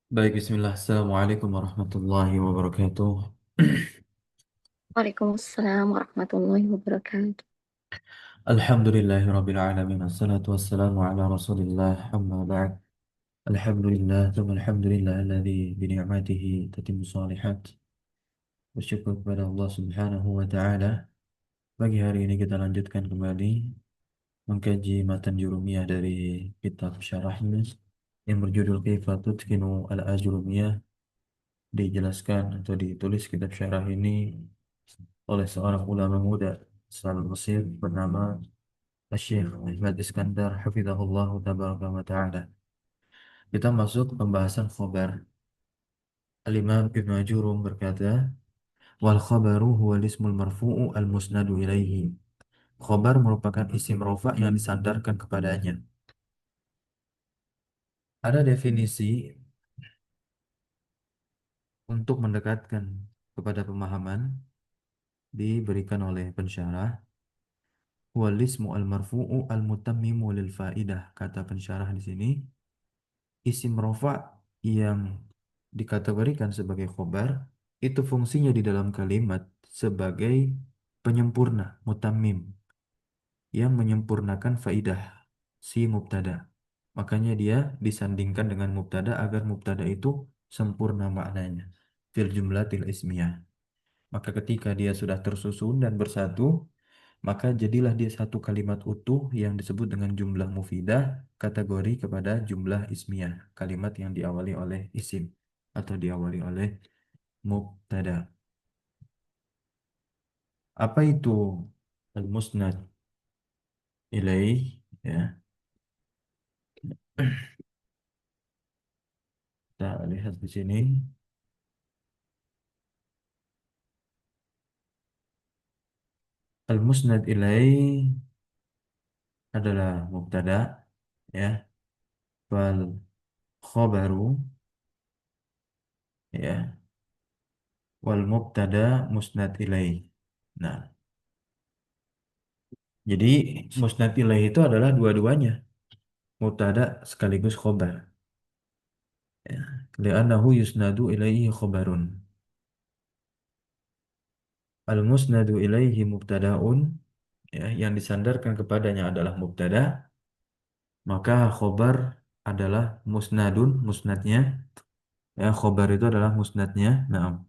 Baik, Bismillah. Assalamualaikum warahmatullahi wabarakatuh. Waalaikumsalam warahmatullahi wabarakatuh. Alhamdulillahi rabbil alamin. Assalatu wassalamu ala rasulillah. Amma ba'd. Alhamdulillah. Thumma alhamdulillah alladhi bini'matihi tatimmu salihat. Bersyukur kepada Allah subhanahu wa ta'ala. Pagi hari ini kita lanjutkan kembali mengkaji matan jurumiyah dari kitab syarahnya yang berjudul Kaifa Tutkinu al-Ajurumiyah. Dijelaskan atau ditulis kitab syarah ini oleh seorang ulama muda asal Mesir bernama Syekh Ahmad Iskandar hafizahullah tabaraka wa taala. Kita masuk pembahasan khobar. Al-Imam Ibnu Ajurum berkata, wal khabaru huwa ismul marfu'u al-musnadu ilaihi. Khobar merupakan isim rofa yang disandarkan kepadanya. Ada definisi untuk mendekatkan kepada pemahaman diberikan oleh pensyarah. Wal ismu al-marfu'u al-mutammimu lil faidah. Kata pensyarah di sini, isim rofa yang dikategorikan sebagai khobar itu fungsinya di dalam kalimat sebagai penyempurna, mutammim, yang menyempurnakan faidah si mubtada. Makanya dia disandingkan dengan mubtada agar mubtada itu sempurna maknanya fil jumlatil ismiyah. Maka ketika dia sudah tersusun dan bersatu, maka jadilah dia satu kalimat utuh yang disebut dengan jumlah mufidah, kategori kepada jumlah ismiyah, kalimat yang diawali oleh isim atau diawali oleh mubtada. Apa itu al-musnad ilaih? Ya, kita lihat di sini. Al-musnad ilaih adalah mubtada, ya, wal khobaru, ya, wal mubtada musnad ilaih. Nah, jadi musnad ilaih itu adalah dua-duanya, mubtada sekaligus khobar. Ya. Li'annahu yusnadu ilaihi khobarun. Al-musnadu ilaihi mubtada'un, ya, yang disandarkan kepadanya adalah mubtada, maka khobar adalah musnadun, musnadnya. Ya, khobar itu adalah musnadnya. Nah,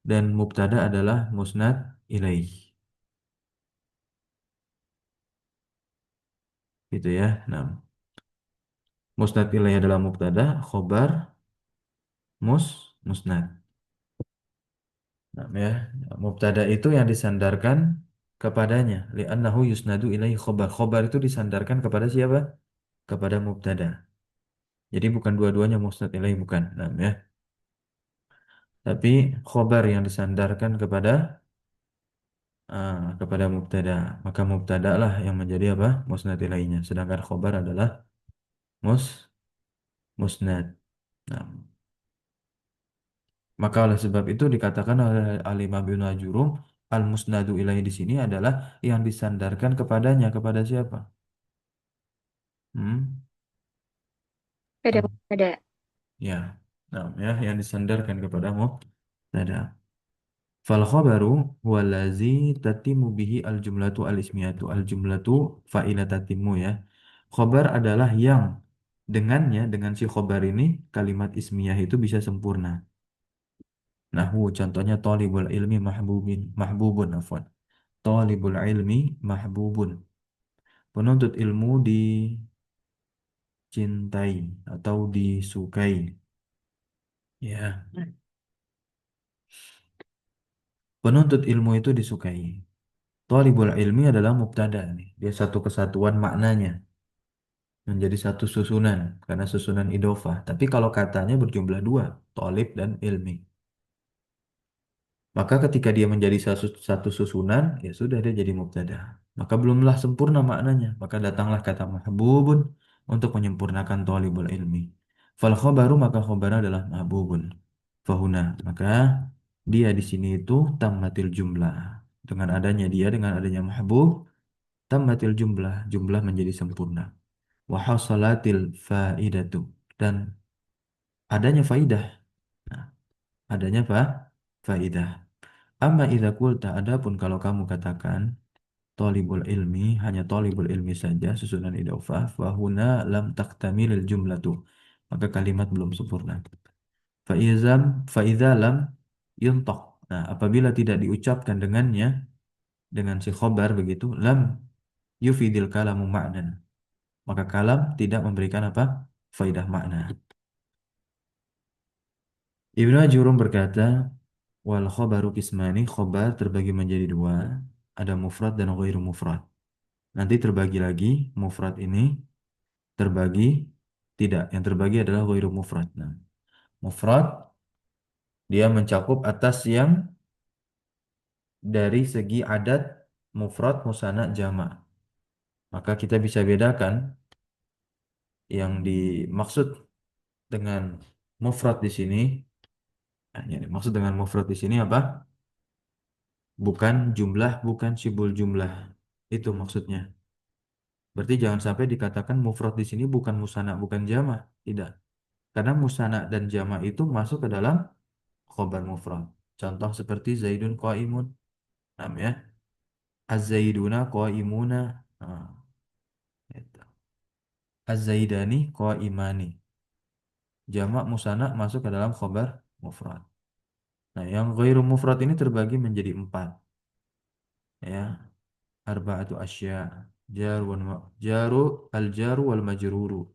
dan mubtada adalah musnad ilaih. Gitu ya. Nah, musnad ilaih adalah mubtada, khobar, musnad. Nah, ya, mubtada itu yang disandarkan kepadanya. Li'annahu yusnadu ilaihi khobar. Khobar itu disandarkan kepada siapa? Kepada mubtada. Jadi bukan dua-duanya musnad ilaih, bukan. Nah, ya. Tapi khobar yang disandarkan kepada mubtada. Maka mubtada lah yang menjadi apa? Musnad ilaihnya. Sedangkan khobar adalah mus musnad. Nah, maka oleh sebab itu dikatakan oleh Al-Imam Ibnu Ajurum, al-musnadu ilaih di sini adalah yang disandarkan kepadanya. Kepada siapa? Hmm? Ada. Ya, nah, ya, yang disandarkan kepada mubtada. Fal khabaru walazi tatimu bihi al jumlatu al ismiyatu al jumlatu fa'ila tatimu, ya. Khabar adalah yang dengannya, dengan si khabar ini kalimat ismiyah itu bisa sempurna. Nahwu contohnya talibul ilmi mahbubun afwan. Talibul ilmi mahbubun. Penuntut ilmu dicintai atau disukai. Ya. Penuntut ilmu itu disukai. Thalibul ilmi adalah mubtada nih. Dia satu kesatuan maknanya menjadi satu susunan karena susunan idofah. Tapi kalau katanya berjumlah dua, thalib dan ilmi. Maka ketika dia menjadi satu susunan, ya sudah dia jadi mubtada. Maka belumlah sempurna maknanya. Maka datanglah kata mahbubun untuk menyempurnakan thalibul ilmi. Fal khobaru, maka khobar adalah mahbubun. Fahuna, maka dia di sini itu tammatil jumlah. Dengan adanya mahbub, tammatil jumlah, jumlah menjadi sempurna. Wa hasalatil faidatu, dan adanya faidah. Nah, adanya apa? Faidah. Amma idza qulta, adapun kalau kamu katakan thalibul ilmi, hanya thalibul ilmi saja susunan idhofah, fa huna lam taktamilil jumlatu. Maka kalimat belum sempurna. Faizam faiza lam yuntaq. Nah, apabila tidak diucapkan dengannya dengan si khobar begitu, lam yufidil kalamu ma'nan. Maka kalam tidak memberikan apa? Faidah makna. Ibnu Ajurum berkata, wal khobaru kismani, khobar terbagi menjadi dua, ada mufrad dan ghairu mufrad. Nanti terbagi lagi, mufrad ini terbagi tidak, yang terbagi adalah ghairu mufrad. Nah, mufrad dia mencakup atas yang dari segi adat mufrad, musanna, jama'. Maka kita bisa bedakan yang dimaksud dengan mufrad di sini. Nah, yang dimaksud dengan mufrad di sini apa? Bukan jumlah, bukan sibul jumlah. Itu maksudnya. Berarti jangan sampai dikatakan mufrad di sini bukan musanna, bukan jama'. Tidak. Karena musanna dan jama' itu masuk ke dalam khobar mufrad. Contoh seperti Zaidun qaimun. Namanya Az-Zaiduna qaimuna. Nah, itu. Az-Zaidani qaimani. Jamak musanna masuk ke dalam khobar mufrad. Nah, yang ghairu mufrad ini terbagi menjadi empat. Ya, arba'atu asya. Jaru al-jaru wal majruru.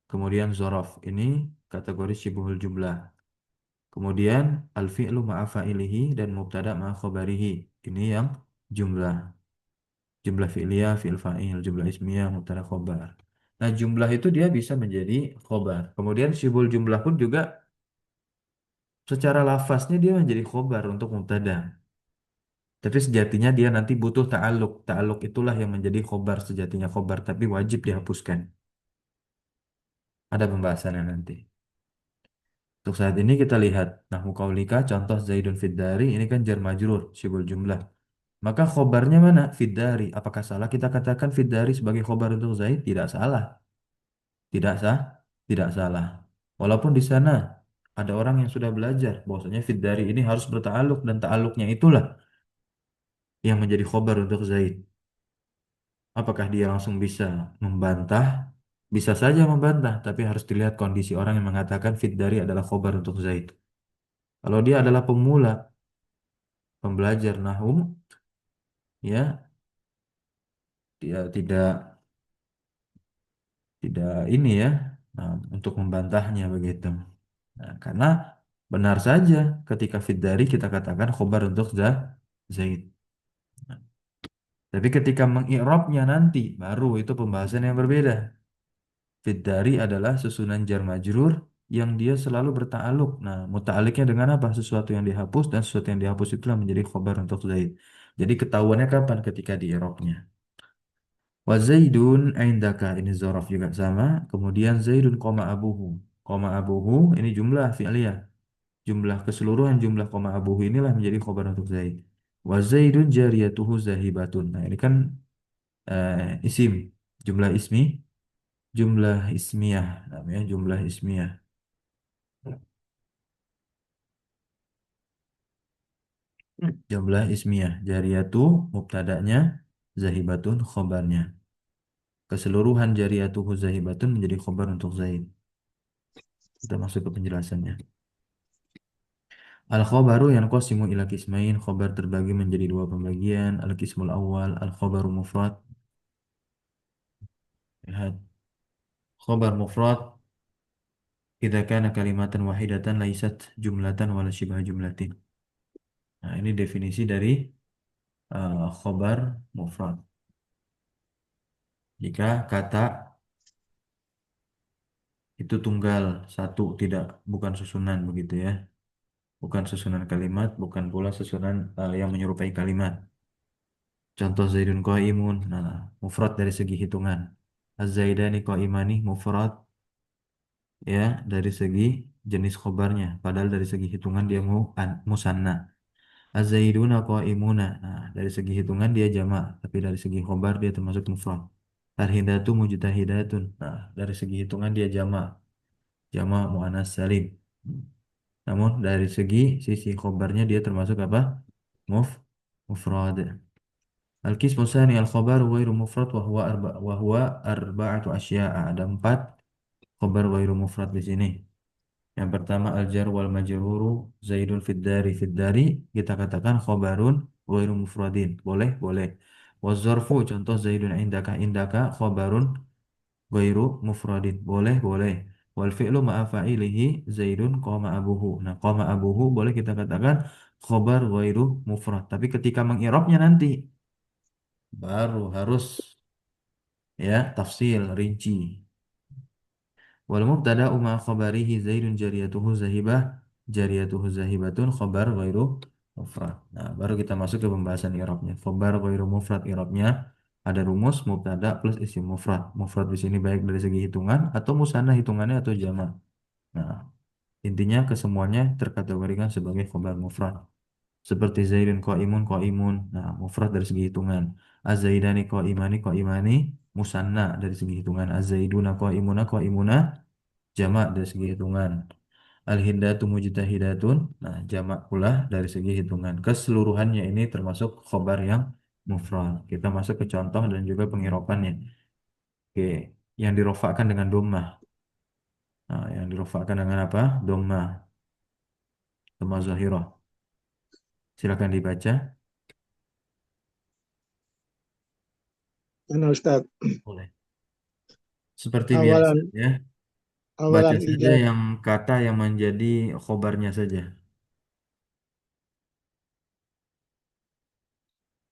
Kemudian zorof. Ini kategori syibhul jumlah. Kemudian al-fi'lu ma'a fa'ilihi dan mubtada ma'a khobarihi. Ini yang jumlah. Jumlah fi'liyah, fi'il fa'il, jumlah ismiyah, mubtada khobar. Nah, jumlah itu dia bisa menjadi khobar. Kemudian syibhul jumlah pun juga secara lafaznya dia menjadi khobar untuk mubtada. Tapi sejatinya dia nanti butuh ta'aluk. Ta'aluk itulah yang menjadi khobar sejatinya khobar, tapi wajib dihapuskan. Ada pembahasannya nanti. Untuk saat ini kita lihat nahwu qaulika, contoh Zaidun fid dari, ini kan jar majrur, syibul jumlah. Maka khobarnya mana? Fid dari. Apakah salah kita katakan fid dari sebagai khobar untuk Zaid? Tidak salah. Tidak sah? Tidak salah. Walaupun di sana ada orang yang sudah belajar bahwasanya fid dari ini harus berta'aluk dan ta'aluknya itulah yang menjadi khobar untuk Zaid. Apakah dia langsung bisa membantah? Bisa saja membantah, tapi harus dilihat kondisi orang yang mengatakan fit dari adalah khobar untuk Zaid. Kalau dia adalah pemula, pembelajar nahum, ya dia tidak ini ya, nah, untuk membantahnya begitu. Nah, karena benar saja ketika fit dari kita katakan khobar untuk Zaid. Nah, tapi ketika mengi'rabnya nanti baru itu pembahasan yang berbeda. Fiddari adalah susunan jar majrur yang dia selalu berta'aluk. Nah, muta'aliknya dengan apa? Sesuatu yang dihapus dan sesuatu yang dihapus itulah menjadi khobar untuk Zaid. Jadi ketahuannya kapan? Ketika di i'rabnya. Wa Zaidun indaka, ini zorof juga sama. Kemudian Zaidun koma abuhu. Koma abuhu ini jumlah fi'liyah. Jumlah keseluruhan jumlah koma abuhu inilah menjadi khobar untuk Zaid. Wa Zaidun jariyatuhu zahibatun. Nah, ini kan isim. Jumlah ismi. Jumlah ismiyah namanya jumlah ismiyah. Jumlah ismiyah jariyatu mubtada'nya, zahibatun khobarnya. Keseluruhan jariyatuhu zahibatun menjadi khobar untuk Zaid. Kita masuk ke penjelasannya. Al khobaru yang qasimu ila kismain, khobar terbagi menjadi dua pembagian. Al kismul awal al khobaru mufrad. Lihat, khobar mufrad idza kana kalimatan wahidatan laisat jumlatan wala shibah jumlatin. Nah, ini definisi dari khobar mufrad. Jika kata itu tunggal satu, tidak, bukan susunan begitu ya, bukan susunan kalimat, bukan pula susunan yang menyerupai kalimat. Contoh Zaidun qaimun, nah mufrad dari segi hitungan. Az-Zaidani qaimani mufrad ya dari segi jenis khobarnya, padahal dari segi hitungan dia musanna. Az-Zaiduna qaimuna, nah dari segi hitungan dia jamak, tapi dari segi khobar dia termasuk mufrad. Al-hindatu mujtahidatun, nah dari segi hitungan dia jamak, jamak muannas salim. Namun dari segi sisi khobarnya dia termasuk apa? Muf mufrad. Al-qismu tsani al-khabar ghairu mufrad wa huwa arba'atu asya'a. Ada empat khabar ghairu mufrad di sini. Yang pertama al-jar wal majruru Zaidun fid dari kita katakan khabarun ghairu mufradin. Boleh, boleh. Wazarfu contoh Zaidun indaka khabarun ghairu mufradin. Boleh, boleh. Wal fi'lu ma'a fa'ilihi Zaidun qama abuhu. Nah, qama abuhu boleh kita katakan khabar ghairu mufrad. Tapi ketika mengirabnya nanti baru harus ya tafsil rinci. Wal mubtada'u ma khabarihi Zaidun jariyatuhu zahibatun khabar ghairu mufrad. Nah, baru kita masuk ke pembahasan i'rabnya. Khabar ghairu mufrad i'rabnya ada rumus mubtada plus isim mufrad. Mufrad di sini baik dari segi hitungan atau musanna hitungannya atau jamak. Nah, intinya kesemuanya terkategorikan sebagai khabar mufrad. Seperti Zaidun qaimun. Nah, mufrad dari segi hitungan. Az-Zaidani qaimani musanna dari segi hitungan. Az-Zaiduna qaimuna jamak dari segi hitungan. Al-hindatu mujtahidatun, nah jamak pula dari segi hitungan. Keseluruhannya ini termasuk khobar yang mufrad. Kita masuk ke contoh dan juga pengiropannya. Oke, yang dirofakkan dengan dhammah. Nah, yang dirofakkan dengan apa? Dhammah zahirah. Silakan dibaca. Mana Ustaz? Boleh. Seperti biasa Awalan ya, baca awalan saja ijab yang kata yang menjadi khobarnya saja.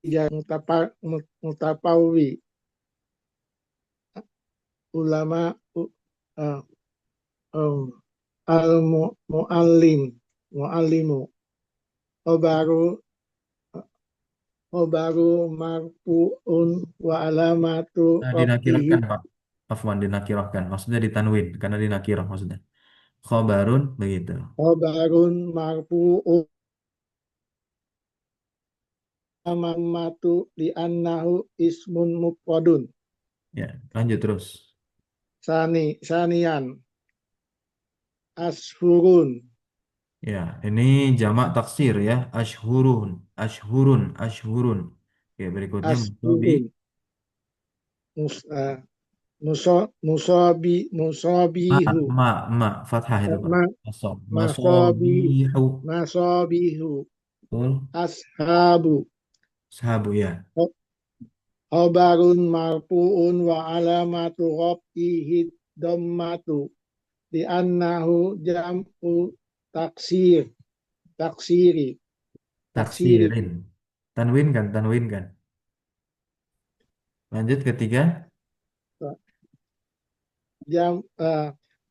ijab mutapawi ulama uh, um, al muallim muallimu obaru obaru marfuun wa alamatu Nah, rafihi dinakirahkan Pak. Afwan dinakirahkan. Maksudnya ditanwin karena dinakirah maksudnya. Khobarun begitu. obarun marfuun amamatu li annahu ismun mufradun Ya, lanjut terus. sanian ashurun Ya, ini jamak taksir ya. Ashhurun. Oke, berikutnya musabi. ashurun mus, uh, Ma, musabihu fathah itu Pak. ma, masabi Masabihu. masabihu Betul. ashabu Sahabu ya. khabarun marfuun wa alamatu rafihi dhammatu di annahu jam'u taksir taksiri taksiri Taksirin. Tanwin kan. Lanjut ketiga. jam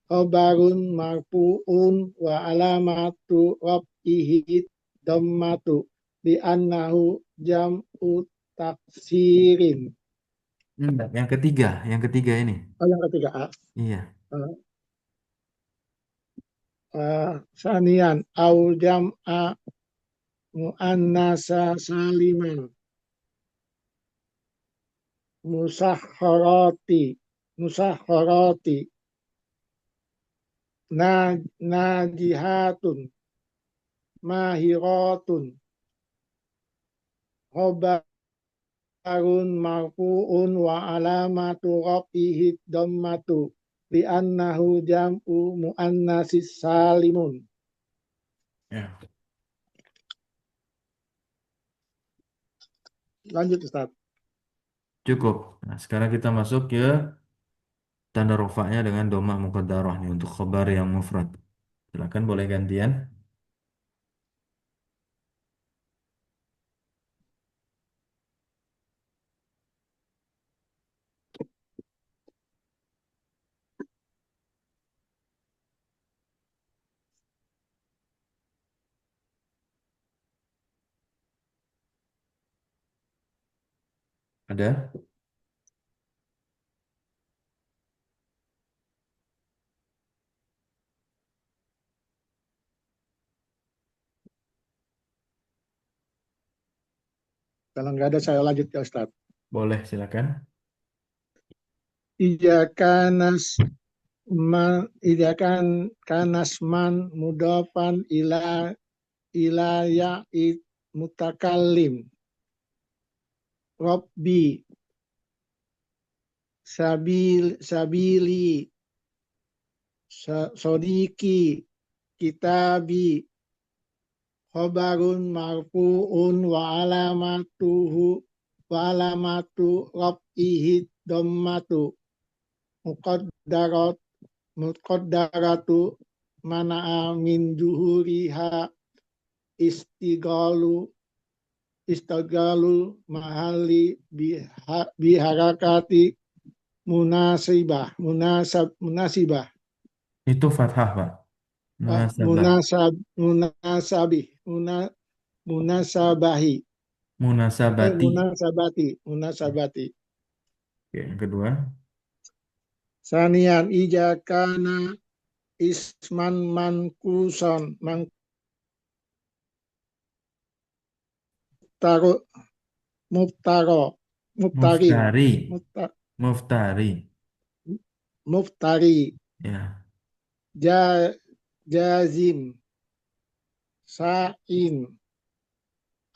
khabarun marfuun wa alamatu rafihi dhammatu di annahu jam'u taksirin. Yang ketiga ini. Oh, yang ketiga Iya. uh, sanian au jam'a muannasa saliman musahharati musahharati na najihatun mahiratun khobarun marfuun wa alamatu rafihi dhammatu li'annahu jam'u muannasis salimun. Ya. Lanjut Ustaz. Cukup. Nah, sekarang kita masuk ke tanda rofaknya dengan domah muqaddarah nih untuk khobar yang mufrad. Silakan boleh gantian. Ada? Kalau nggak ada saya lanjut ya Ustaz. Boleh, silakan. Iyaka Ida kan kanasman mudofan ila ya'id mutakallim. Rabbi sabili sodiki kitabi khobarun marfu'un wa alamatu rab'ihi dhammatu muqaddarat muqaddaratu mana'a min zuhuriha istigalu istagalu mahali biharakati munasibah Itu fathah, Pak. Munasabah. munasabih munasabahi Munasabati. munasabati. Oke, yang kedua. Sanian ijakana isman mankuson mangtaro muftaro muftarin Muftari. mufta- Muftari. muftari Ya. ja, jazim sain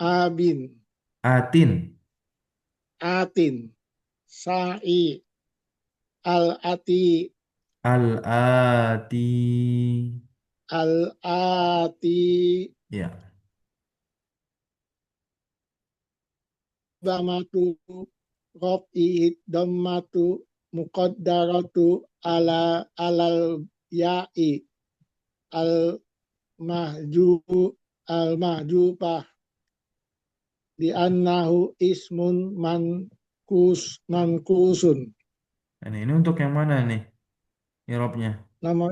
abin Atin. atin sai al ati Al-ati. al ati Ya. damatu rofi dhammatu muqaddaratu alal ya'i al mahju al mahjubah di annahu ismun mankusun. Nah, ini untuk yang mana nih? Irobnya? Nama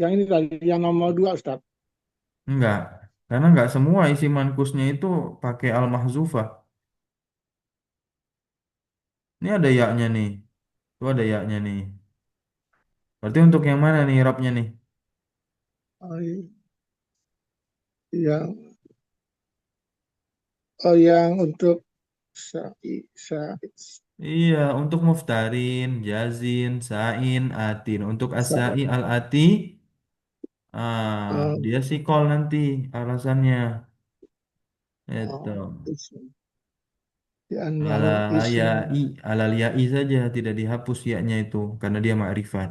yang ini tadi yang nomor 2 Ustaz. Enggak. Karena enggak semua isi mankusnya itu pakai al-mahzufah. Ini ada yaknya nih. Itu ada yaknya nih. Berarti untuk yang mana nih irobnya nih? Yang yang untuk sa, Iya, untuk muftarin, jazin, sain, atin. Untuk sa, asai al-ati, dia sih call nanti alasannya. Itu. di Ala annahu ismun. yai, alal yai saja tidak dihapus yaknya itu karena dia ma'rifat.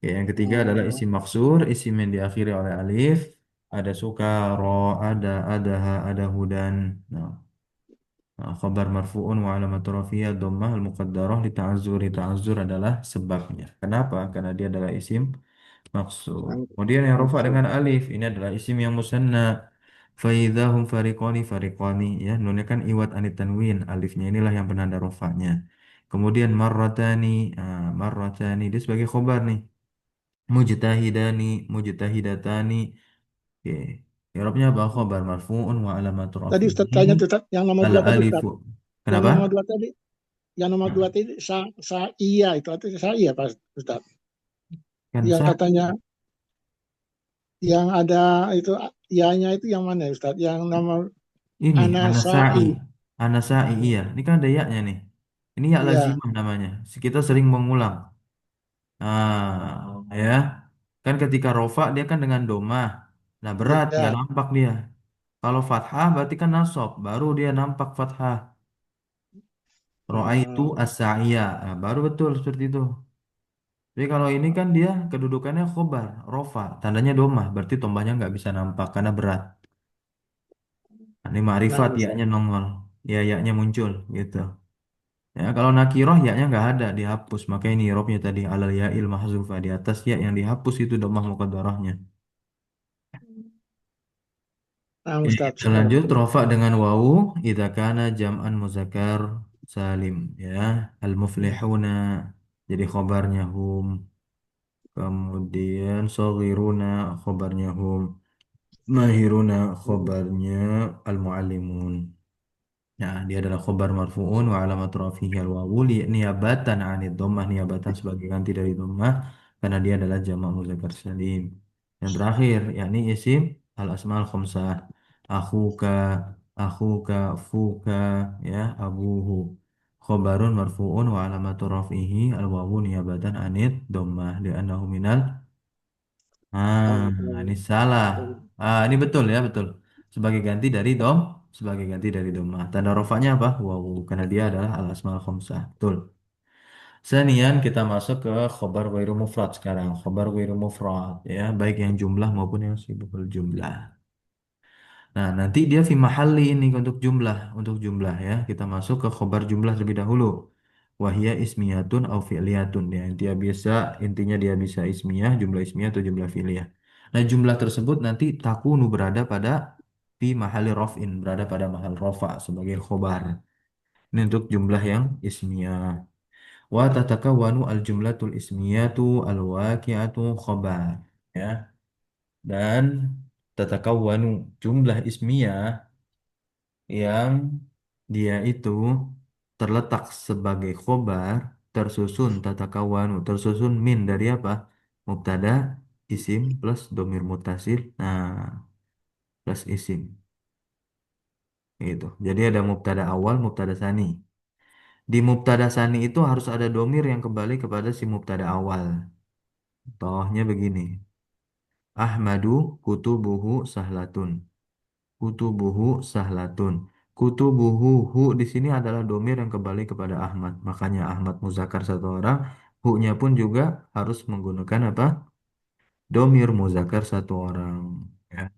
Ya, yang ketiga adalah Oh, isim maksur, isim yang diakhiri oleh alif. Ada sukaro, adaha, ada hudan. Nah, khabar marfu'un wa alamatu rafiyah dhammah al-muqaddarah li ta'azzur. Ta'azzur adalah sebabnya. Kenapa? Karena dia adalah isim maksur. Kemudian yang rafa maksud. dengan alif, ini adalah isim yang musanna. Faidahum fariqani fariqani, ya, nunnya kan iwat anit tanwin, alifnya inilah yang penanda rofanya. Kemudian marratani, marratani dia sebagai khobar nih. Mujtahidani, mujtahidatani. Oke. I'rabnya apa? Khobar marfu'un wa alamatu Tadi Ustaz rafihi tanya tuh Ustaz, yang nomor al 2 apa tuh Ustaz? alifu. Yang Kenapa? nomor 2 tadi, yang nomor 2 Nah, tadi iya itu artinya iya Pak Ustaz. kan Yang katanya yang ada itu ianya itu yang mana ya Ustaz? Yang nomor ini anasai. anasai. Anasai iya. Ini kan ada yaknya nih. Ini yak Iya, lazimah namanya. Kita sering mengulang. Ya. Kan ketika rofa dia kan dengan domah. Nah, berat, nggak iya. nampak dia. Kalau fathah berarti kan nasab, baru dia nampak fathah. Ro'aitu Oh, as-sa'iyah. Nah, baru betul seperti itu. Jadi kalau ini kan dia kedudukannya khobar, rofa, tandanya domah, berarti tombahnya nggak bisa nampak karena berat. Nah, ini nah ma'rifat, Ustaz. yaknya nongol, ya yaknya muncul gitu. Ya kalau nakiroh yaknya nggak ada, dihapus. Makanya ini robnya tadi alal ya'il mahzufah di atas ya yang dihapus itu domah muqaddarahnya. Nah Oke, Ustaz kita sekarang. lanjut rofa dengan wawu idza kana jam'an muzakkar salim, ya, al muflihuna jadi khobarnya hum, kemudian soghiruna khobarnya hum, mahiruna khobarnya al muallimun. Nah, dia adalah khobar marfu'un wa alamat rafihi al wawu niabatan anid dhammah, niabatan sebagai ganti dari dhammah karena dia adalah jamak muzakkar salim. Yang terakhir yakni isim al asmaul khamsah. Akhuka, akhuka, fuka, ya, abuhu. khobarun marfu'un wa alamatu raf'ihi al-wawu niyabatan anid dhammah li'annahu minal. Ini salah. Ini betul ya, betul. Sebagai ganti dari sebagai ganti dari dhammah. Tanda rofaknya apa? Wawu, karena dia adalah al-asmaul khamsah. Betul. Senian kita masuk ke khobar wairu mufrad sekarang. Khobar wairu mufrad ya, baik yang jumlah maupun yang sibukul jumlah. Nah, nanti dia fi mahalli ini untuk jumlah ya. Kita masuk ke khobar jumlah terlebih dahulu. Wahia ismiyatun au fi'liyatun ya. Intinya dia bisa ismiyah, jumlah ismiyah atau jumlah fi'liyah. Nah, jumlah tersebut nanti takunu berada pada fi mahalli raf'in, berada pada mahal rofa sebagai khobar. Ini untuk jumlah yang ismiyah. Wa tatakawwanu al jumlatul ismiyatu al waqi'atu khobar ya. Dan tatakawwanu jumlah ismiyah yang dia itu terletak sebagai khobar tersusun tersusun min dari apa? Mubtada, isim plus domir mutasil. Nah, plus isim itu. Jadi ada mubtada awal, mubtada sani. Di mubtada sani itu harus ada domir yang kembali kepada si mubtada awal. Contohnya begini. Ahmadu kutubuhu sahlatun. Kutubuhu sahlatun. Kutubuhu hu di sini adalah domir yang kembali kepada Ahmad. Makanya Ahmad muzakkar satu orang. Hu-nya pun juga harus menggunakan apa? Domir muzakkar satu orang. Ya.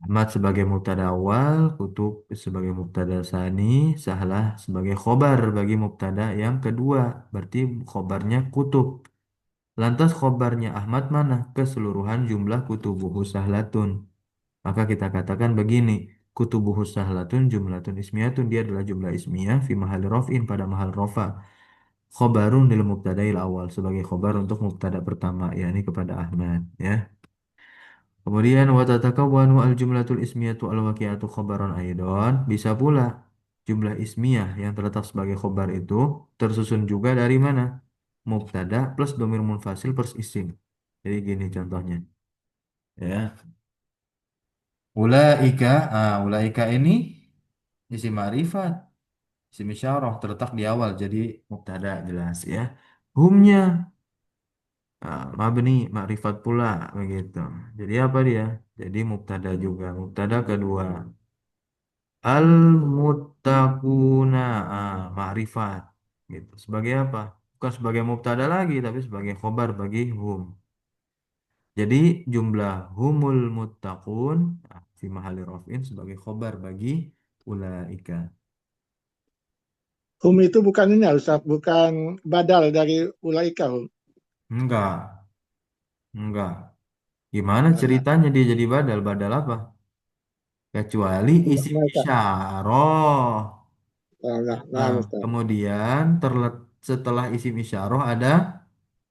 Ahmad sebagai mubtada awal, kutub sebagai mubtada sani, sahlah sebagai khobar bagi mubtada yang kedua. Berarti khobarnya kutub. Lantas khobarnya Ahmad mana? Keseluruhan jumlah kutubuhu sahlatun. Maka kita katakan begini, kutubuhus sahlatun jumlatun ismiyatun, dia adalah jumlah ismiyah fi mahal rofin pada mahal rofa. Khobarun lil mubtadail awal sebagai khobar untuk mubtada pertama yakni kepada Ahmad ya. Kemudian wa tatakawwanu al jumlatul ismiyatu al waqi'atu khobaron aidon, bisa pula jumlah ismiyah yang terletak sebagai khobar itu tersusun juga dari mana? Mubtada plus domir munfasil plus isim. Jadi gini contohnya ya. Ulaika ini isim ma'rifat, isim isyarah terletak di awal jadi mubtada jelas ya. Humnya mabni ma'rifat pula begitu. Jadi apa dia? Jadi mubtada juga. Mubtada kedua. Al muttaquna ma'rifat gitu. Sebagai apa? Bukan sebagai mubtada lagi tapi sebagai khobar bagi hum. Jadi jumlah humul muttaqun fi mahali raf'in sebagai khobar bagi ulaika. Hum itu bukan ini ya Ustaz, bukan badal dari ulaika hum. Enggak, enggak. Gimana Nah, ceritanya dia jadi badal? Badal apa? Kecuali isim mereka. isyarah. Nah, Nah, Ustaz. kemudian setelah isim isyarah ada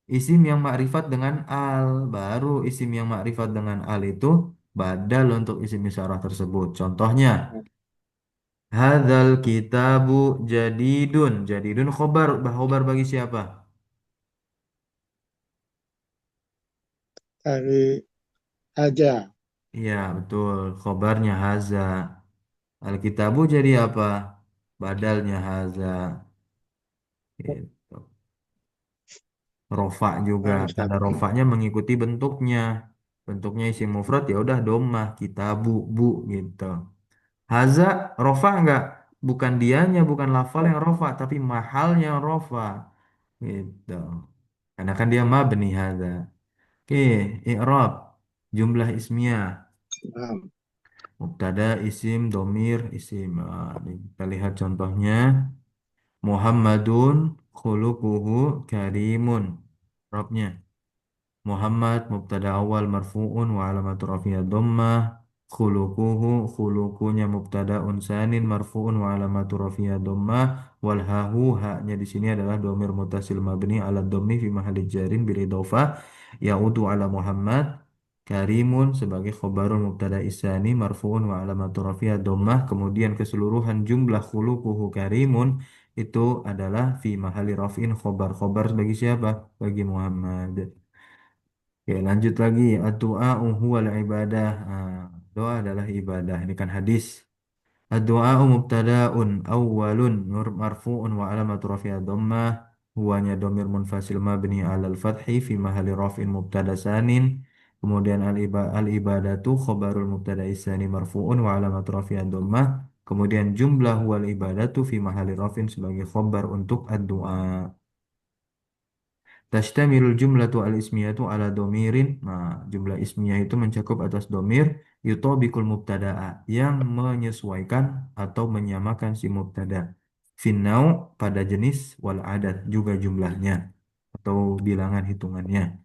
isim yang makrifat dengan al. Baru isim yang makrifat dengan al itu badal untuk isim isyarah tersebut. Contohnya, hadzal kitabu jadidun. Jadidun khobar bagi siapa? Dari aja. Iya, betul. Khobarnya haza. Alkitabu jadi apa? Badalnya haza. Gitu. Rofa juga. Nah, Ustaz. Tanda rofanya mengikuti bentuknya. Bentuknya isim mufrad ya udah domah kitabu bu gitu. Haza rofa enggak? Bukan dianya, bukan lafal yang rofa, tapi mahalnya yang rofa. Gitu. Karena kan dia mabni haza. Oke, i'rab. Jumlah ismiyah. Nah, Mubtada, isim, domir, isim. Ini kita lihat contohnya. Muhammadun khuluquhu karimun. Robnya. Muhammad mubtada awal marfu'un wa alamatu rafi'ah dhammah. Khuluqunya mubtada unsanin marfu'un wa alamatu rafi'ah dhammah. Wal hahu haknya di sini adalah domir mutasil mabni ala dhammi fi mahalli jarin bil idhofah ya'udu ala Muhammad. Karimun sebagai khobarun mubtada isani marfu'un wa alamatu rafi'ah dhammah. Kemudian keseluruhan jumlah khuluquhu karimun itu adalah fi mahalli raf'in khobar bagi siapa? Bagi Muhammad. Oke, lanjut lagi. Ad-du'a huwal ibadah. Doa adalah ibadah. Ini kan hadis. Ad-du'a mubtada'un awwalun marfu'un wa alamatu rafi'a dhammah huwanya dhamir munfasil mabni 'alal fathi fi mahalli raf'in mubtada sanin. Kemudian al-ibadatu khabarul mubtada isani marfu'un wa alamatu rafi'a dhammah. Kemudian jumlah wal ibadatu fi mahalli raf'in sebagai khabar untuk ad-du'a. Tashtamilul jumlatu al-ismiyatu ala domirin. Nah, jumlah ismiyah itu mencakup atas domir yutobikul mubtada'a yang menyesuaikan atau menyamakan si mubtada. Finnau pada jenis wal adat juga jumlahnya atau bilangan hitungannya.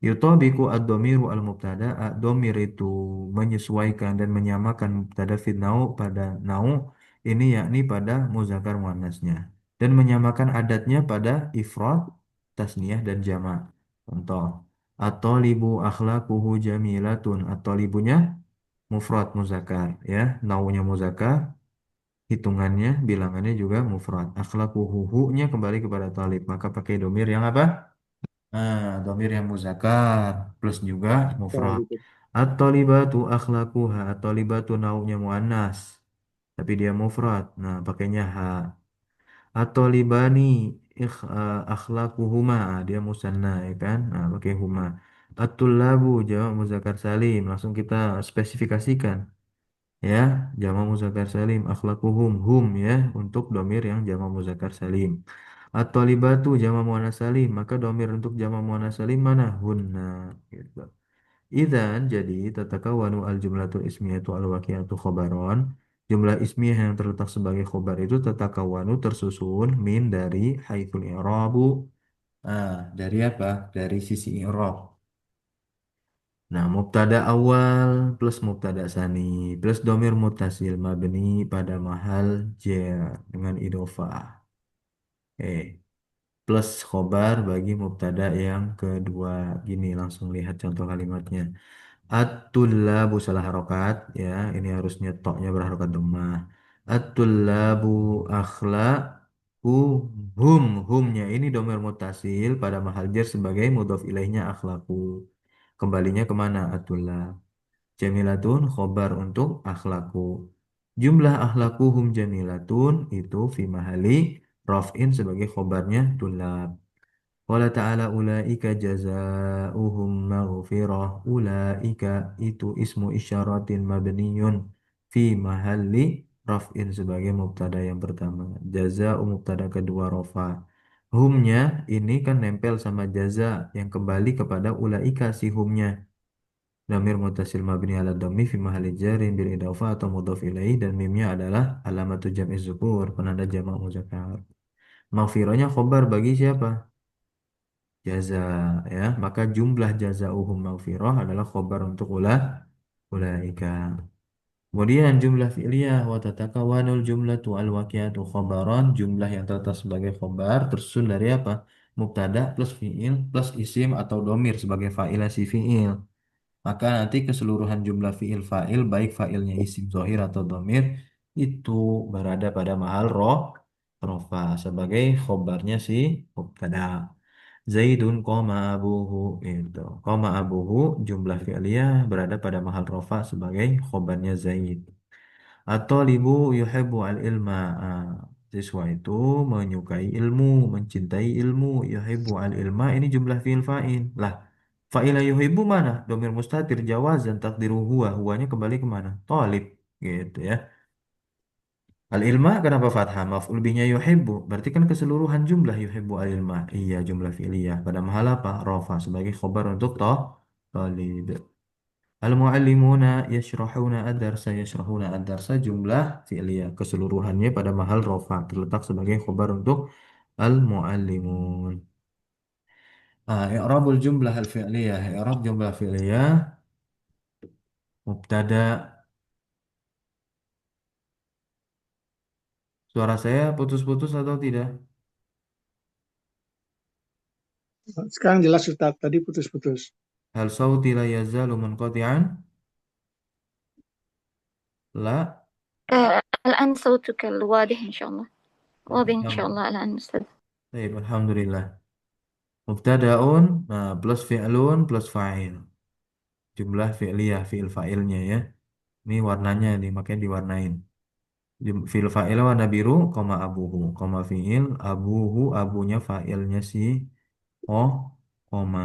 Yutabiku ad-domiru al-mubtada'a. Domir itu menyesuaikan dan menyamakan mubtada finnau pada nau ini yakni pada muzakkar muannasnya dan menyamakan adatnya pada ifrad, tasniyah dan jamak. Contoh, at-talibu akhlaquhu jamilatun. At-talibunya mufrad muzakkar ya, naunya muzakkar, hitungannya bilangannya juga mufrad. Akhlaquhu hu-nya kembali kepada talib, maka pakai domir yang apa? Domir yang muzakkar plus juga Ya, mufrad. gitu. At-talibatu akhlaquha. At-talibatu naunya muannas tapi dia mufrad. Nah, pakainya ha. At-talibani akhlaquhuma. Dia musanna ya kan? Nah, pakai huma. At-tullabu jamak muzakkar salim. Langsung kita spesifikasikan ya, jamak muzakkar salim akhlaquhum hum ya untuk domir yang jamak muzakkar salim. At-thalibatu jamak muannas salim, maka domir untuk jamak muannas salim mana? Hunna gitu. Idzan jadi tatakawanu al-jumlatul ismiyatu al-waqi'atu khobaron. Jumlah ismiyah yang terletak sebagai khobar itu tatakawanu tersusun min dari haitsul i'rabu. Dari apa? Dari sisi i'rab. Nah, mubtada awal plus mubtada sani plus domir mutasil mabni pada mahal jar dengan idofah. Plus khobar bagi mubtada yang kedua. Gini langsung lihat contoh kalimatnya. At-tullabu salah harokat ya. Ini harusnya toknya berharokat dhammah. At-tullabu akhlaqu humnya ini domir mutasil pada mahal jar sebagai mudhof ilaihnya akhlaqu. Kembalinya kemana? At-tullab. Jamilatun khobar untuk akhlaku. Jumlah akhlakuhum jamilatun itu fi mahali raf'in sebagai khobarnya tulab. Qala ta'ala ulaika jazaa'uhum maghfirah. Ulaika itu ismu isyaratin mabniyun fi mahalli raf'in sebagai mubtada yang pertama. Jazaa'u mubtada kedua rafa. Humnya ini kan nempel sama jaza yang kembali kepada ulaika si humnya. Damir mutasil mabni ala dhammi fi mahalli jarin bil idhofah atau mudhof ilaih dan mimnya adalah alamatu jam'i dzukur, penanda jamak muzakkar. Maghfirahnya khobar bagi siapa? Jaza ya. Maka jumlah jazauhum maghfirah adalah khobar untuk ulaika. Kemudian jumlah fi'liyah wa tatakawanul jumlatu al-waqi'atu khobaron, jumlah yang terletak sebagai khobar tersusun dari apa? Mubtada plus fi'il plus isim atau domir sebagai fa'ilah si fi'il. Maka nanti keseluruhan jumlah fi'il fa'il baik fa'ilnya isim zohir atau domir itu berada pada mahal rofa sebagai khobarnya si mubtada. Zaidun koma abuhu itu. Koma abuhu jumlah fi'liyah berada pada mahal rofa sebagai khobarnya Zaid. Atau libu yuhibbu al-ilma. Siswa itu menyukai ilmu, mencintai ilmu. Yuhibbu al-ilma ini jumlah fi'il fa'il. Lah, fa'ila yuhibbu mana? Domir mustatir jawazan takdiru huwa. Huwanya kembali kemana? Talib. Gitu ya. Al-ilma kenapa fathah? Maf'ul bihnya yuhibbu. Berarti kan keseluruhan jumlah yuhibbu al-ilma. Iya, jumlah fi'liyah. Pada mahal apa? Rafa sebagai khobar untuk talib. Al-muallimuna yashrahuna ad-darsa. Yashrahuna ad-darsa jumlah fi'liyah. Keseluruhannya pada mahal rafa terletak sebagai khobar untuk al-muallimun. I'rabul jumlah al-fi'liyah. I'rab jumlah fi'liyah. Mubtada. Suara saya putus-putus atau tidak? Sekarang jelas Ustaz, tadi putus-putus. Hal sauti la yazalu munqati'an? La. الآن صوتك الواضح إن شاء الله. واضح إن شاء الله الآن أستاذ. Baik, alhamdulillah. Mubtadaun, nah, plus fi'lun plus fa'il. Jumlah fi'liyah, fi'il fa'ilnya ya. Ini warnanya nih, makanya diwarnain. Fil fa'il warna biru, koma abuhu, koma fi'il, abuhu, abunya fa'ilnya si oh, koma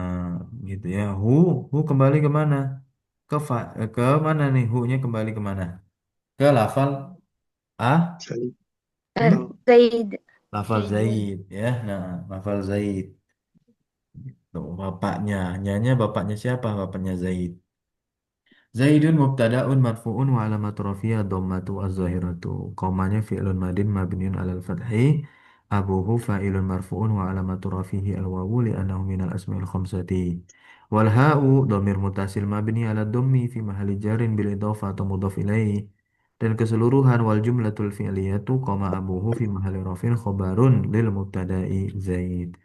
gitu ya. Hu kembali ke mana? Ke mana nih? Hu-nya kembali ke mana? Ke lafal ah, Zaid. hmm? Oh, Zaid. Lafal Zaid ya. Nah, lafal Zaid. Tuh, bapaknya. Nyanya bapaknya siapa? Bapaknya Zaid. Zaidun mubtada'un marfu'un wa alamatu rafi'a dhammatu az-zahiratu. Qamanya fi'lun madin mabniun 'alal fathi. Abuhu fa'ilun marfu'un wa alamatu rafihi al-wawu li'annahu minal asma'il khamsati. Wal ha'u dhamir mutasil mabni 'ala dhammi fi mahalli jarrin bil idhofah atau mudhaf ilaih. Dan keseluruhan wal jumlatul fi'liyatu qama abuhu fi mahalli rafin khobarun lil mubtada'i Zaid.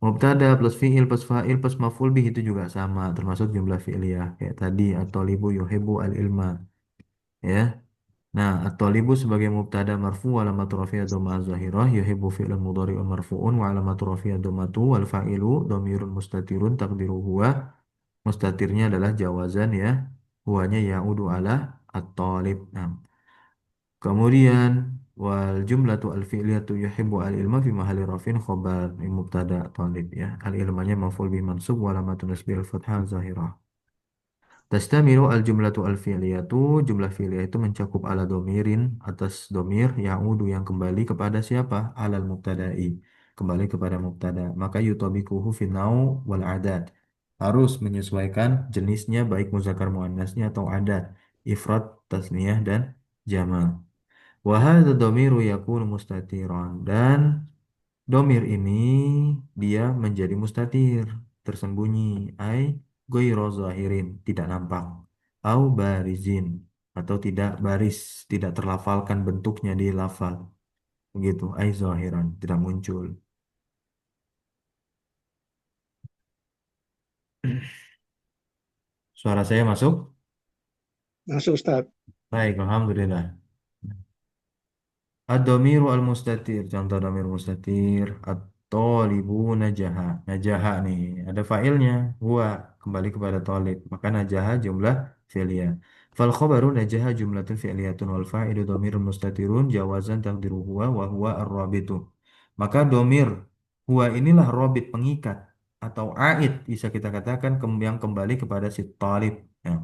Mubtada plus fi'il plus fa'il plus maf'ul bih itu juga sama, termasuk jumlah fi'liyah. Kayak tadi, at-thalibu yuhibbu al-ilma. Ya. Nah, at-thalibu sebagai mubtada marfu wa alamatu rafi'ah dhamma az-zahirah, yuhibbu fi'lun mudhari'un marfu'un wa alamatu rafi'ah dhammatu wal fa'ilu dhamirun mustatirun taqdiru huwa. Mustatirnya adalah jawazan ya. Huwanya ya'udu ala at-talib. Nah, kemudian wal jumlatu al fi'liyatu yuhibbu al ilma fi mahalli rafin khobar mubtada talib ya. Al ilmanya maf'ul bih mansub wa alamatun nasbi al fathah zahirah. Tastamilu al jumlatu al fi'liyatu jumlah fi'liyah itu mencakup ala domirin atas domir ya'udu yang kembali kepada siapa? Alal mubtada'i. Kembali kepada mubtada. Maka yutabikuhu finau wal adat. Harus menyesuaikan jenisnya baik muzakkar muannasnya atau adat. Ifrad, tasniyah dan jama'. Wahada domiru yakunu mustatiran dan domir ini dia menjadi mustatir tersembunyi ai goiro zahirin tidak nampak au barizin atau tidak baris tidak terlafalkan bentuknya di lafal begitu ai zahiran tidak muncul. Suara saya masuk? masuk Ustaz. Baik, alhamdulillah. Ad-dhamiru al-mustatir, contoh dhamir mustatir, at-talibu najaha. Najaha nih, ada fa'ilnya, huwa, kembali kepada talib. Maka najaha jumlah fi'liyah. Fal khobaru najaha jumlatun fi'liyatun wal fa'ilu dhamirun mustatirun jawazan taqdiru huwa wa huwa ar-rabitu. Maka dhamir huwa inilah rabit pengikat atau a'id bisa kita katakan yang kembali kepada si talib. Ya.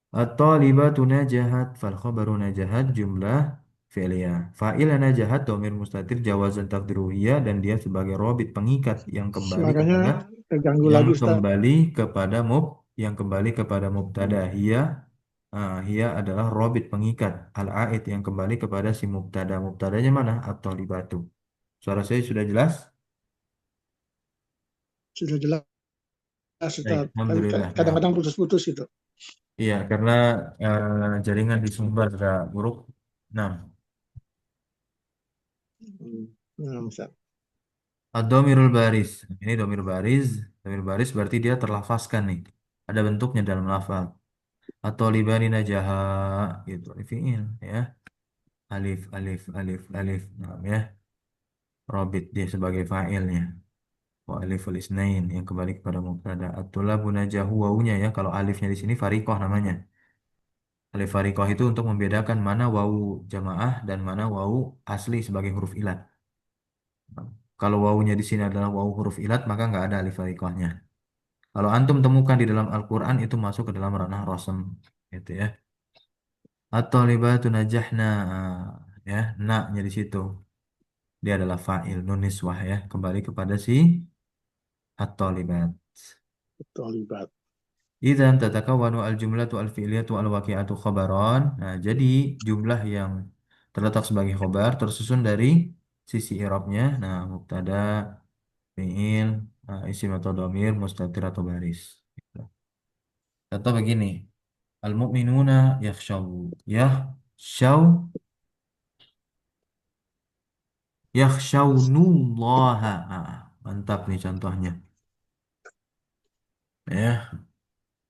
At-talibatu najahat fal khabaru najahat jumlah fi'liyah. Fa'ila najahat dhamir mustatir jawazan taqdiruhiyya dan dia sebagai robit pengikat Suaranya terganggu yang lagi Ustaz. kembali kepada yang kembali kepada mubtada hiya. Hiya adalah robit pengikat al-aid yang kembali kepada si mubtada. Mubtadanya mana? At-talibatu. Suara saya sudah jelas? Sudah jelas Baik, Ustaz. Tapi alhamdulillah. Nah, kadang-kadang putus-putus itu. iya karena jaringan di Sumbar sudah buruk. Nah, Nah, Ustaz. Ad-dhamirul baris. Ini dhamir baris. Dhamir baris berarti dia terlafazkan nih. Ada bentuknya dalam lafaz. Atau libani najaha gitu. Fi'il ya. Alif, alif, alif, alif. Nah, ya. Robit dia sebagai fa'ilnya. Wa aliful isnain yang kembali kepada mubtada. At-tulabu najahu wawunya ya. Kalau alifnya di sini farikoh namanya. Alif farikoh itu untuk membedakan mana wawu jamaah dan mana wawu asli sebagai huruf ilat. Kalau wawunya di sini adalah wawu huruf ilat, maka nggak ada alif farikohnya. Kalau antum temukan di dalam Al-Quran itu masuk ke dalam ranah rosem, gitu ya. At-thalibatu najahna, ya, na-nya di situ. Dia adalah fa'il nun niswah ya, kembali kepada si at-thalibat. Terlibat. Idzan tatakawwanu al-jumlatu al-fi'liyatu al-waqi'atu khabaran. Nah, jadi jumlah yang terletak sebagai khobar tersusun dari sisi i'rabnya. Nah, mubtada, fi'il, isim atau dhamir, mustatir atau baris. Contoh begini. Al-mu'minuna yakhshaw yakhshaw yakhshawnullaha. Mantap nih contohnya. Ya,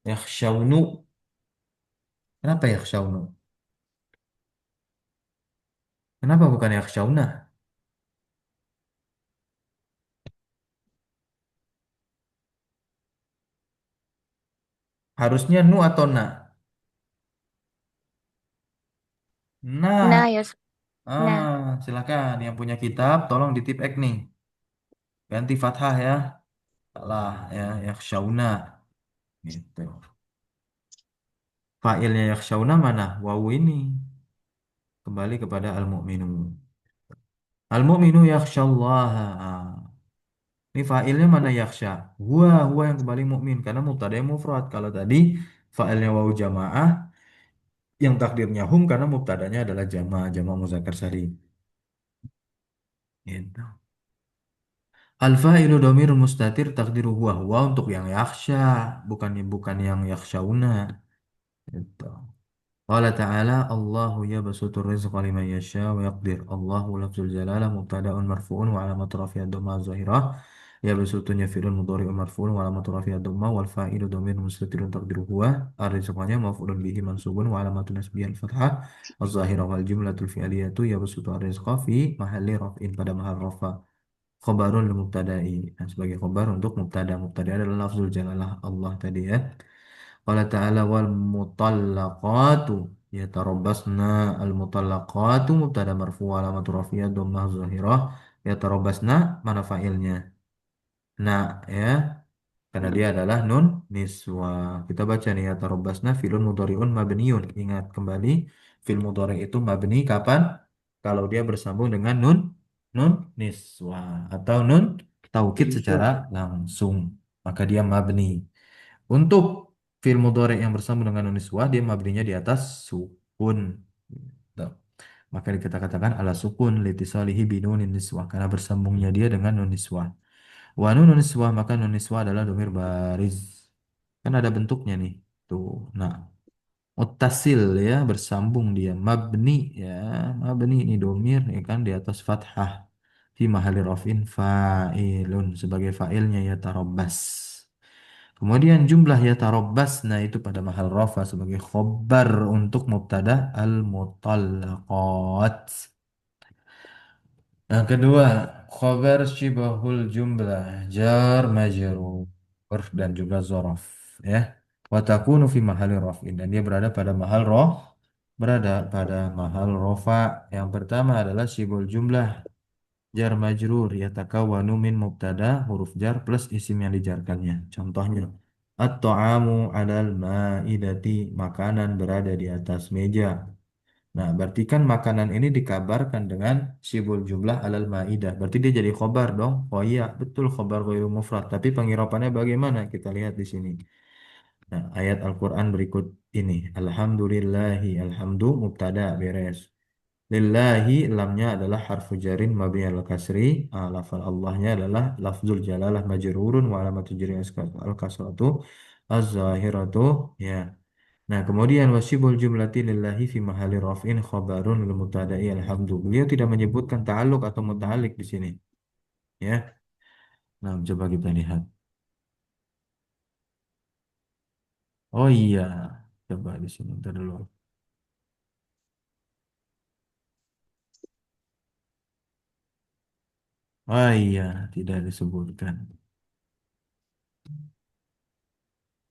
yakhshawnu. Kenapa yakhshawnu? Kenapa bukan yakhshawna? Harusnya nu atau na? Na. Nah, ya. Nah, Silakan yang punya kitab tolong ditip X nih. Ganti fathah ya. Salah ya, yakhshauna gitu. Fa'ilnya yakhshauna mana? Wawu ini kembali kepada al-mu'minun. Al-mu'minu yakhshallaha. Ini fa'ilnya mana yakhsha? Huwa yang kembali mukmin karena mubtada mufrad. Kalau tadi fa'ilnya wawu jamaah yang takdirnya hum karena mubtadanya adalah jama' muzakkar salim. Gitu. Al-fa'ilu dhamir mustatir takdiru huwa untuk yang yakhsha, bukan yang yakhshauna. Gitu. Qala ta'ala Allahu yabsutu rizqa liman yasha wa yaqdir. Allahu lafzul jalalah mubtada'un marfu'un wa alamatu rafi'ad dhamma zahirah. Yabsutun fi'lun mudhari'un marfu'un wa alamatu rafi'ad dhamma wal fa'ilu dhamir mustatirun taqdiru huwa. Ar-rizqanya maf'ulun bihi mansubun wa alamatu nasbihi al-fathah az-zahirah wal jumlatul fi'liyatu yabsutu ar-rizqa fi mahalli raf'in pada mahal rafa. Khabarun lil mubtada'i. Nah, sebagai khabar untuk mubtada adalah lafzul jalalah Allah tadi ya. Qala ta'ala wal mutallaqatu yatarabbasna al mutallaqatu mubtada marfu alamatu rafiyah dhammah zahirah yatarabbasna mana fa'ilnya nah ya karena dia adalah nun niswa kita baca nih yatarabbasna filun mudhari'un mabniun ingat kembali fil mudhari itu mabni kapan kalau dia bersambung dengan nun nun niswa atau nun taukid secara langsung maka dia mabni untuk fi'il mudhari yang bersambung dengan nun niswah dia mabninya di atas sukun. Gitu. Maka kita katakan ala sukun litisalihi binunin niswah karena bersambungnya dia dengan nun niswah. Wa nun niswah maka nun niswah adalah domir bariz. Kan ada bentuknya nih. Tuh. Nah, muttasil ya bersambung dia mabni ya mabni ini domir ya kan di atas fathah fi mahali rafin fa'ilun sebagai fa'ilnya ya tarobbas. Kemudian jumlah ya nah itu pada mahal rafa sebagai khobar untuk mubtada al-mutallaqat. Yang kedua, khobar syibahul jumlah jar majrur dan juga zorof ya. Wa takunu fi mahali raf'in dan dia berada pada mahal rofa. Yang pertama adalah syibul jumlah jar majrur yatakawwanu min mubtada huruf jar plus isim yang dijarkannya. Contohnya at-ta'amu 'alal ma'idati makanan berada di atas meja. Nah, berarti kan makanan ini dikabarkan dengan sibul jumlah 'alal ma'idah. Berarti dia jadi khobar dong. Oh iya, betul khobar ghairu mufrad. Tapi pengirapannya bagaimana? Kita lihat di sini. Nah, ayat Al-Qur'an berikut ini. Alhamdulillahi alhamdu mubtada beres. Lillahi lamnya adalah harfu jarin mabni al kasri. Lafal Allahnya adalah lafzul jalalah majrurun wa alamatu jarri al kasratu az-zahiratu ya. Nah, kemudian wasibul jumlati lillahi fi mahali raf'in khabarun lil mubtada'i alhamdu. Beliau tidak menyebutkan ta'alluq atau muta'alliq di sini, ya. Nah, coba kita lihat. Oh iya, coba di sini ntar dulu. Oh iya, tidak disebutkan.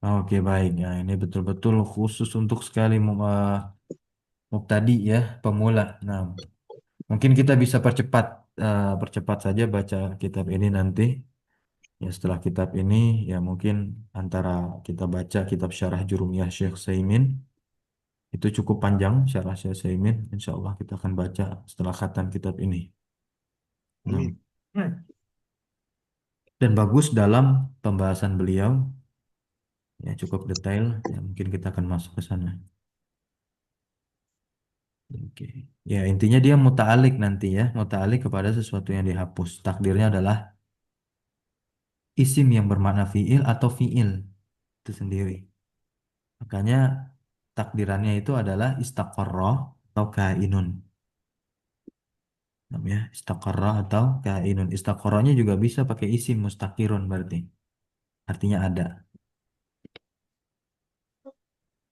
Oke, baik. Ya, ini betul-betul khusus untuk sekali mubtadi ya, pemula. Nah, mungkin kita bisa percepat saja baca kitab ini nanti. Ya, setelah kitab ini, ya mungkin antara kita baca kitab Syarah Jurumiyah Syekh Saimin, itu cukup panjang Syarah Syekh Saimin. Insya Allah kita akan baca setelah khatam kitab ini. Nah, dan bagus dalam pembahasan beliau, ya cukup detail, ya mungkin kita akan masuk ke sana. Oke. Ya, intinya dia muta'alik nanti ya, muta'alik kepada sesuatu yang dihapus. Takdirnya adalah isim yang bermakna fi'il atau fi'il itu sendiri. Makanya takdirannya itu adalah istaqarrah atau kainun. Namanya istaqarrah atau kainun. Istaqarrahnya juga bisa pakai isim mustaqirun berarti. Artinya ada.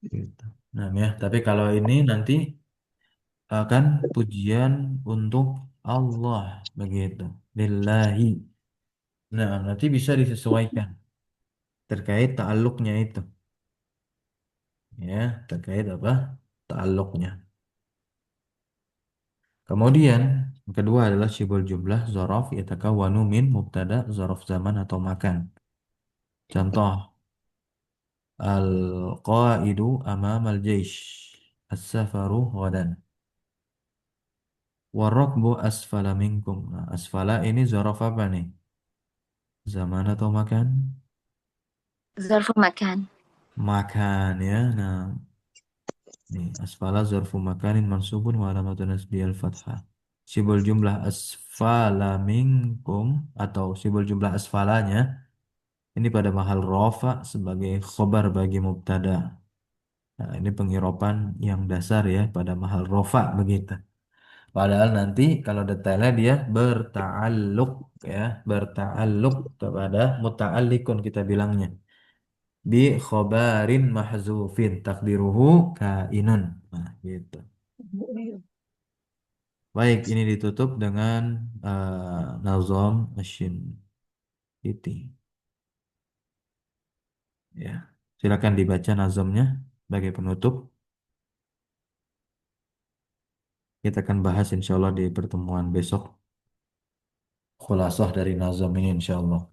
Gitu. Nah, ya, tapi kalau ini nanti akan pujian untuk Allah begitu. Lillahi. Nah, nanti bisa disesuaikan terkait ta'alluqnya itu. Ya, terkait apa? Ta'alluqnya. Kemudian yang kedua adalah syibul jumlah zorof yatakawwanu min mubtada zorof zaman atau makan. Contoh al-qaidu amam al-jaish as-safaru ghadan warrakbu asfala minkum. Nah, asfala ini zorof apa nih? Zaman atau makan? ظرف مكان. Makan ya. Nah, nih asfala zarfu makanin mansubun wa alamatun nasbi al-fathah. Sibul jumlah asfala minkum atau sibul jumlah asfalanya ini pada mahal rofa sebagai khobar bagi mubtada. Nah, ini pengiropan yang dasar ya pada mahal rofa begitu. Padahal nanti kalau detailnya dia berta'alluq ya, berta'alluq kepada muta'alliqun kita bilangnya. Bi khobarin mahzufin takdiruhu kainun. Nah, gitu. Baik, ini ditutup dengan nazam asyin iti. Ya, silakan dibaca nazamnya sebagai penutup. Kita akan bahas insya Allah di pertemuan besok. Khulasah dari nazam ini insya Allah.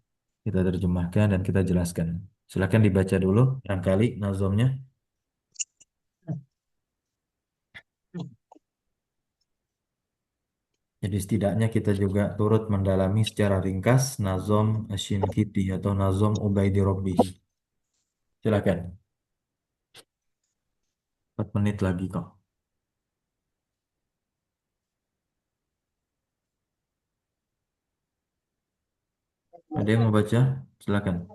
Kita terjemahkan dan kita jelaskan. Silakan dibaca dulu, barangkali nazamnya. Jadi setidaknya kita juga turut mendalami secara ringkas nazam Asy-Syinkiti atau nazam Ubaidi Rabbih. Silakan. 4 menit lagi kok. Ada yang mau baca? Silakan.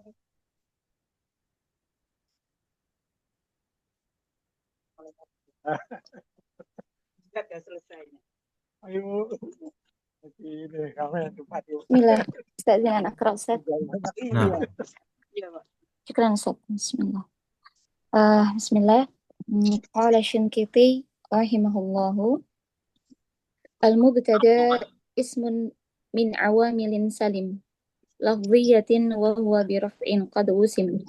Ayo, ini kami yang tempat itu. بسم الله. أستاذن أن أقرأ أستاذ. Nah, شكرا أستاذ. بسم الله. بسم الله. قال الشنقيطي رحمه الله: المبتدأ اسم من عوامل سلم لفظية وهو برفع قد وسم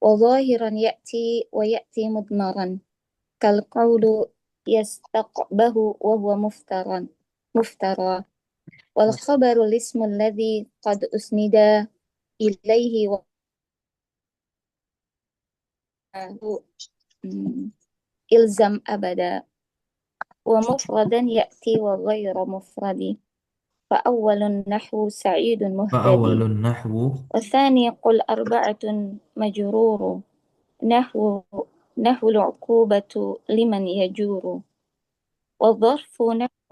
وظاهرا يأتي ويأتي مضمرا كالقول يستقبه وهو مفترى والخبر الاسم الذي قد أسند إليه إلزم أبدا ومفردا يأتي وغير مفرد فأول النحو سعيد فأول مهتدي النحو والثاني قل أربعة مجرور نحو نحو العقوبة لمن يجور والظرف نحو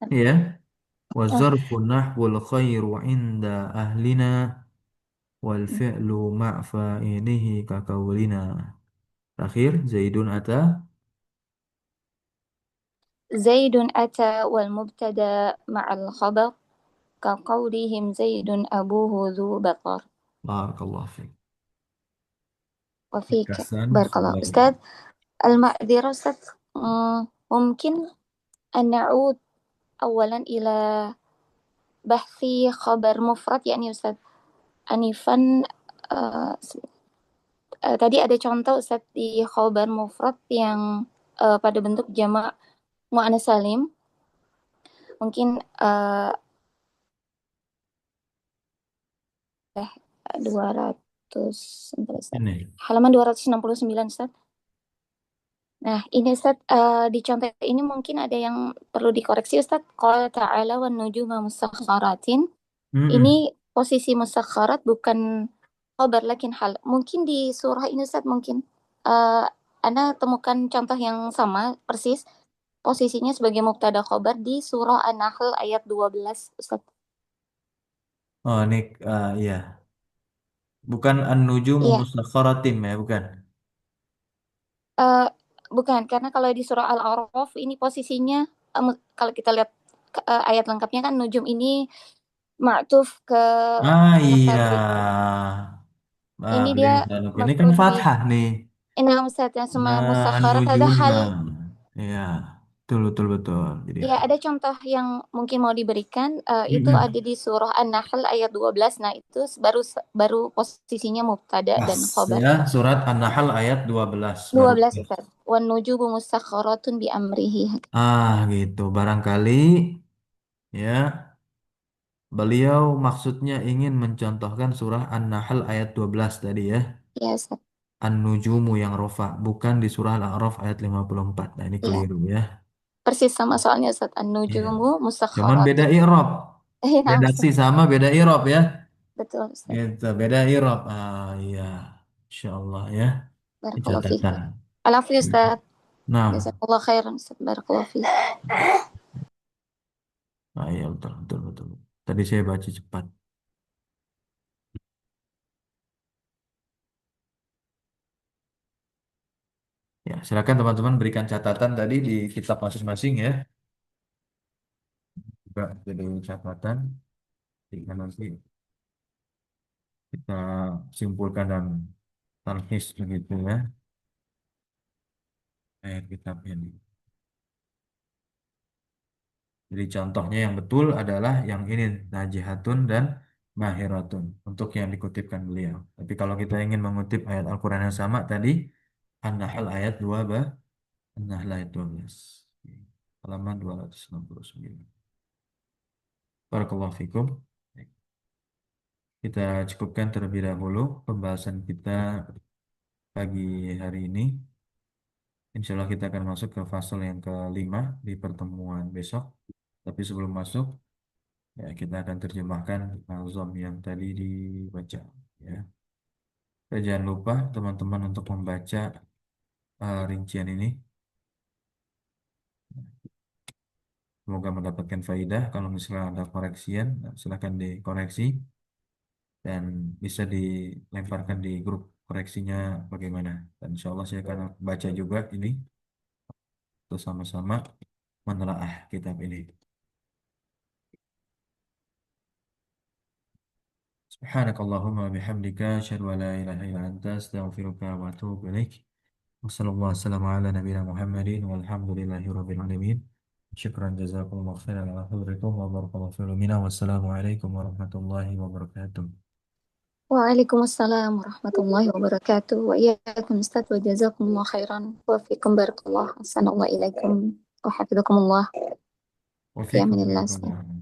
ya, والظرف نحو الخير عند أهلنا والفعل مع فاعله كقولنا. Terakhir, Zaidun ata. زيد أتى والمبتدأ مع الخبر كقولهم زيد أبوه ذو بطر Barakallah fiik. وفيك Ringkasan بارك الله sudah. أستاذ. المعذرة أستاذ، ممكن أن نعود أولا إلى بحث خبر مفرد يعني أستاذ أنيفا. tadi ada contoh Ustaz di khabar mufrad yang pada bentuk jamak muannas salim. Mungkin 200 sebentar, Ustaz. Ini. Halaman 269 Ustaz. Nah, ini Ustaz, di contoh ini mungkin ada yang perlu dikoreksi Ustaz. Qala ta'ala wan nujuma musakhkharatin. Mm-mm. Ini posisi musakharat bukan khabar lakin hal. Mungkin di surah ini Ustaz mungkin Ana temukan contoh yang sama persis posisinya sebagai mubtada khabar di surah An-Nahl ayat 12 Ustaz. Oh, ini iya. Bukan an-nujumu Iya, musakhkharatin ya, bukan. eh, bukan karena kalau di surah Al-A'raf ini posisinya kalau kita lihat ayat lengkapnya kan nujum ini ma'tuf ke Ah iya. mutabrik. Ini dia Ini kan maf'ul bih. fathah nih. Ini Ustaz yang semua Nah, musakharat ada an-nujuma. hal. Iya. betul betul betul. Jadi Ya, ada contoh yang mungkin mau diberikan, itu mm-mm. ada di surah An-Nahl ayat 12. Nah, itu baru posisinya mubtada Pas dan khobar. ya surat An-Nahl ayat 12 baru. 12 Ustaz. Wan nujubu musakharatun bi amrihi. Gitu. Barangkali ya beliau maksudnya ingin mencontohkan surah An-Nahl ayat 12 tadi ya. Ya, Ustaz. An-Nujumu yang rofa, bukan di surah Al-A'raf ayat 54. Nah, ini Ya, keliru ya. persis sama soalnya Ustaz. Iya. An-nujumu Cuman beda musakharatun. i'rab. Nah, Redaksi Ustaz. sama beda i'rab ya. Betul Ustaz. Gitu, beda i'rab. Iya. Insyaallah ya. Ini Barakallahu fiik. catatan. Alafi Ustaz. Nah, Jazakallah khairan Ustaz. Barakallahu fiik. iya betul, betul, betul. Tadi saya baca cepat. Ya, silakan teman-teman berikan catatan tadi di kitab masing-masing ya. Juga jadi catatan. Jika nanti kita simpulkan dan talhis begitu ya. Ayat kitab ini. Jadi contohnya yang betul adalah yang ini najihatun dan mahiratun untuk yang dikutipkan beliau. Tapi kalau kita ingin mengutip ayat Al-Qur'an yang sama tadi An-Nahl ayat 2 An-Nahl ayat 12. Halaman 269. Barakallahu fikum. Kita cukupkan terlebih dahulu pembahasan kita pagi hari ini. Insya Allah kita akan masuk ke fase yang kelima di pertemuan besok. Tapi sebelum masuk, ya, kita akan terjemahkan nazam yang tadi dibaca. Ya. Dan jangan lupa teman-teman untuk membaca rincian ini. Semoga mendapatkan faidah. Kalau misalnya ada koreksian, silakan dikoreksi dan bisa dilemparkan di grup koreksinya bagaimana. Dan insya Allah saya akan baca juga ini untuk sama-sama menelaah kitab ini. Subhanakallahumma bihamdika asyhadu an la ilaha illa anta astaghfiruka wa atubu ilaik. Wassallallahu wassalamu ala nabiyina Muhammadin walhamdulillahi rabbil alamin. Syukran jazakumullah khairan ala hudurikum wa barakallahu fiikum. Wassalamualaikum warahmatullahi wabarakatuh. Waalaikumsalam warahmatullahi wabarakatuh. Wa iyyakum Ustaz wa jazakumullah khairan. Wa fiikum barakallah. Assalamualaikum wa hafizakumullah. Wa Ya fiikum minillah. barakallahu.